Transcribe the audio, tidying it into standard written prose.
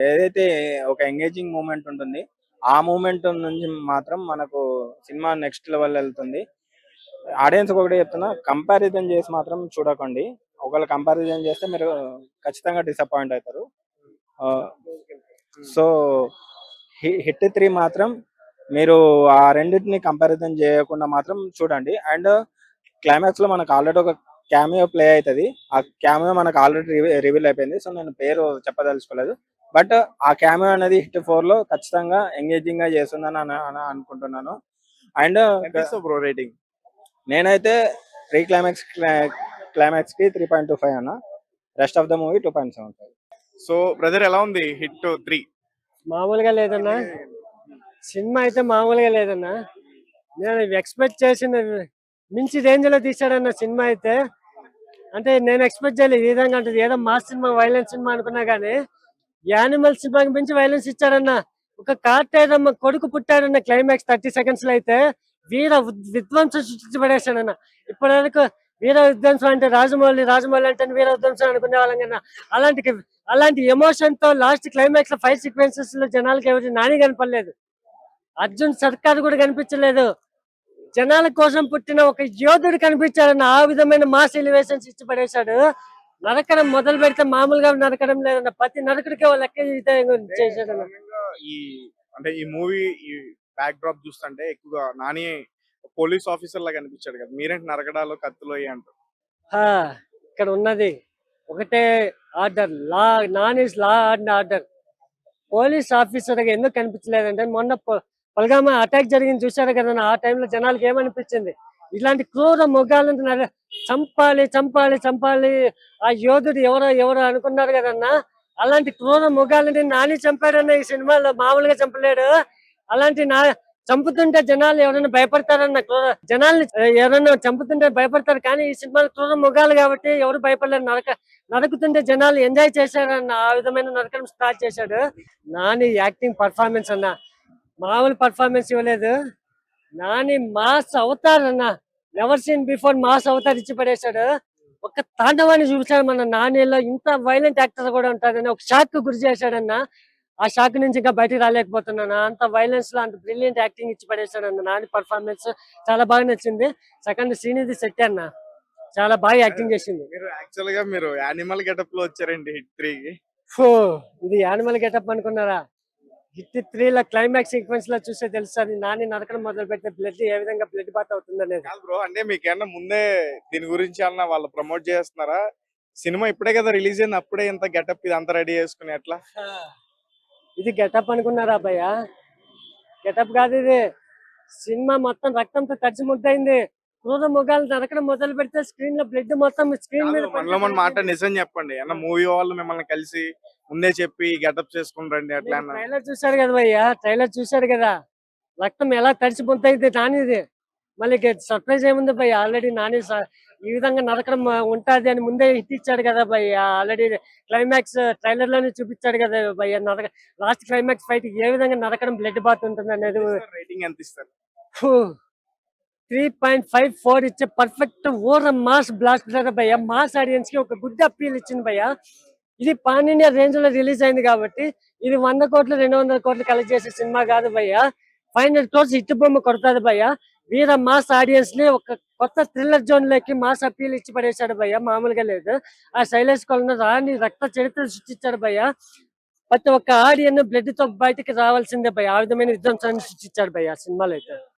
ఏదైతే ఒక engaging moment ఉంటుంది. ఆ మూమెంట్ నుంచి మాత్రం మనకు సినిమా నెక్స్ట్ లెవెల్ ఎళ్తుంది. ఆడియన్స్‌కి ఒకటే చెప్తున్నా, కంపారిజన్ చేసి మాత్రం చూడకండి. ఒకవేళ కంపారిజన్ చేస్తే మీరు ఖచ్చితంగా డిసప్పాయింట్ అయితారు. ఆహ్, సో, 'హిట్ 3' మాత్రం మీరు ఆ రెండిటిని కంపారిజన్ చేయకుండా మాత్రం చూడండి. అండ్ క్లైమాక్స్‌లో మనకు ఆల్రెడీ ఒక క్యామియో ప్లే అయితది. ఆ క్యామియో మనకు ఆల్రెడీ రివీల్ అయిపోయింది. సో, నేను పేరు చెప్పదలుచుకోలేదు. బట్ ఆ క్యామియో అనేది 'హిట్ 4'లో ఖచ్చితంగా ఎంగేజింగ్‌గా చేస్తుందని అనుకుంటున్నాను. అండ్ ఎంత బ్రో రేటింగ్? నేనైతే క్లైమాక్స్‌కి 3.25 అన్నా. Rest of the movie 2.75. So brother ఎలా ఉంది హిట్ 3? మామూలుగా లేదన్నా, సినిమా అయితే మామూలుగా లేదన్నా. నేను ఎక్స్పెక్ట్ చేసిన మించి రేంజ్ లో తీసాడన్న సినిమా అయితే. అంటే నేను ఎక్స్పెక్ట్ చేయలేదు ఈ విధంగా అంటే ఏదో మాస్ సినిమా వైలెన్స్ సినిమా అనుకున్నా కానీ యానిమల్ సినిమాకి మించి వైలెన్స్ ఇచ్చాడన్న. ఒక కార్తేరమ్మ కొడుకు పుట్టాడన్న క్లైమాక్స్ 30 seconds లో అయితే వీర విధ్వంసం సృష్టించి పడేశాడన్న. ఇప్పటి వరకు వీర విధ్వంసం అంటే రాజమౌళి అంటే వీర విధ్వంసం అనుకునే వాళ్ళం కన్నా అలాంటి ఎమోషన్ తో లాస్ట్ క్లైమాక్స్ లో ఫైట్ సీక్వెన్సెస్ లో జనాలకి ఎవరు నాని కనపడలేదు, అర్జున్ సర్కార్ కూడా కనిపించలేదు. జనాల కోసం పుట్టిన ఒక యోధుడు కనిపించాడన్న. ఆ విధమైన మాస్ ఎలివేషన్స్ ఇచ్చి పడేశాడు. నరకడం మొదలు పెడితే మామూలుగా నరకడం లేదన్న, ప్రతి నరకుడికి లెక్క చేశాడన్న. ఈ అంటే ఈ మూవీ ఈ బ్యాక్ డ్రాప్ చూస్తుంటే ఎక్కువగా నాని పోలీస్ ఆఫీసర్ లాగా కనిపించాడు కదా, మీరేంటి నరకడాలు కత్తులు అయ్యి అంటారు? ఆ, ఇక్కడ ఉన్నది ఒకటే order, law. Non is law and order. Police officer గా ఎందుకు కనిపించలేదంటే మొన్న పల్గామా అటాక్ జరిగింది చూసారు కదా, ఆ టైంలో జనాలకి ఏమనిపించింది, ఇలాంటి క్రూర మొగాలను చంపాలి చంపాలి చంపాలి, ఆ యోధుడు ఎవరో అనుకున్నారు కదన్నా. అలాంటి క్రూర మొగాలని నాని చంపాడన్న ఈ సినిమాలో, మామూలుగా చంపలేడు. అలాంటి చంపుతుంటే జనాలు ఎవరైనా భయపడతారన్న, జనాల్ని ఎవరైనా చంపుతుంటే భయపడతారు, కానీ ఈ సినిమాలో క్రూర మొగాలు కాబట్టి ఎవరు భయపడలేరు. నరకుతుంటే జనాలు ఎంజాయ్ చేశారన్న, ఆ విధమైన నరకడం స్టార్ట్ చేశాడు. నాని యాక్టింగ్ పర్ఫార్మెన్స్ అన్న మామూలు పర్ఫార్మెన్స్ ఇవ్వలేదు. నాని మాస్ అవతార్ అన్న, never seen before mass Avatar ఇచ్చి పడేశాడు. ఒక తాండవాన్ని చూపించాడు మన నానిలో. ఇంత వైలెంట్ యాక్టర్ కూడా ఉంటాడని ఒక షాక్ కు గురి చేశాడన్న. ఆ షాక్ నుంచి ఇంకా బయటికి రాలేకపోతున్నాను. అంత వైలెన్స్ లో అంత బ్రిలియంట్ యాక్టింగ్ ఇచ్చి పడేశాడన్న. నాని పర్ఫార్మెన్స్ చాలా బాగా నచ్చింది. సెకండ్ శ్రీనిధి శెట్టి అన్న చాలా బాగా యాక్టింగ్ చేసింది. మీరు యాక్చువల్ గా మీరు యానిమల్ గెటప్ లో వచ్చారండి హిట్ 3కి. ఇది యానిమల్ గెటప్ అనుకున్నారా? హిట్ 3 లో క్లైమాక్స్ సీక్వెన్స్ లో చూస్తే తెలుస్తుంది నాని నరకడం మొదలు పెడితే బ్లడ్ ఏ విధంగా బ్లడ్ బాత్ అవుతుంది అనేది. కాదు బ్రో, అంటే మీకేమన్నా ముందే దీని గురించి అన్న వాళ్ళు ప్రమోట్ చేస్తున్నారా? సినిమా ఇప్పుడే కదా రిలీజ్ అయింది, అప్పుడే ఇంత గెటప్ ఇది అంతా రెడీ చేసుకుని ఎట్లా? ఇది గెటప్ అనుకున్నారా భయ్య? గెటప్ కాదు ఇది. సినిమా మొత్తం రక్తంతో తడిచి ముద్దయింది. క్రూర మొగాలు నరకడం మొదలు పెడితే స్క్రీన్ లో బ్లడ్ మొత్తం స్క్రీన్ మీద మనలో మన మాట నిజం చెప్పండి అన్న, మూవీ వాళ్ళు మిమ్మల్ని కలిసి ముందే చెప్పి గెటప్ చేసుకుని రండి అట్లా అన్న. ట్రైలర్ చూశారు కదా భయ్య, ట్రైలర్ చూశారు కదా, రక్తం ఎలా తడిచి ముద్దయింది నానిది. మళ్ళీ సర్ప్రైజ్ ఏముంది భయ్య, ఆల్రెడీ నాని ఈ విధంగా నరకడం ఉంటది అని ముందే హిట్ ఇచ్చాడు కదా భయ్య. ఆల్రెడీ క్లైమాక్స్ ట్రైలర్ లోనే చూపించాడు కదా భయ్య. లాస్ట్ క్లైమాక్స్ ఫైట్ ఏ విధంగా నరకడం బ్లడ్ బాత్ ఉంటుంది అనేది. రేటింగ్ ఎంత ఇస్తారు? 3.54 ఇచ్చే పర్ఫెక్ట్ ఓర మాస్ బ్లాస్టర్ భయ్య. మాస్ ఆడియన్స్ కి ఒక గుడ్ అప్పీల్ ఇచ్చింది భయ్య. ఇది పాన్ ఇండియా రేంజ్ లో రిలీజ్ అయింది కాబట్టి ఇది 100 కోట్లు 200 కోట్లు కలెక్ట్ చేసే సినిమా కాదు భయ్య. 500 crores హిట్ బొమ్మ కొడతాది భయ్య. వీర మాస్ ఆడియన్స్ ని ఒక కొత్త థ్రిల్లర్ జోన్ లోకి మాస్ అప్పీల్ ఇచ్చి పడేశాడు భయ్య, మామూలుగా లేదు. ఆ శైలేష్ కొలను రాని రక్త చరిత్ర సృష్టించాడు భయ్య. ప్రతి ఒక్క ఆడియన్ బ్లడ్ తో బయటికి రావాల్సిందే భయ్య. ఆ విధమైన విధ్వంసాన్ని సృష్టించాడు భయ్య సినిమాలో అయితే.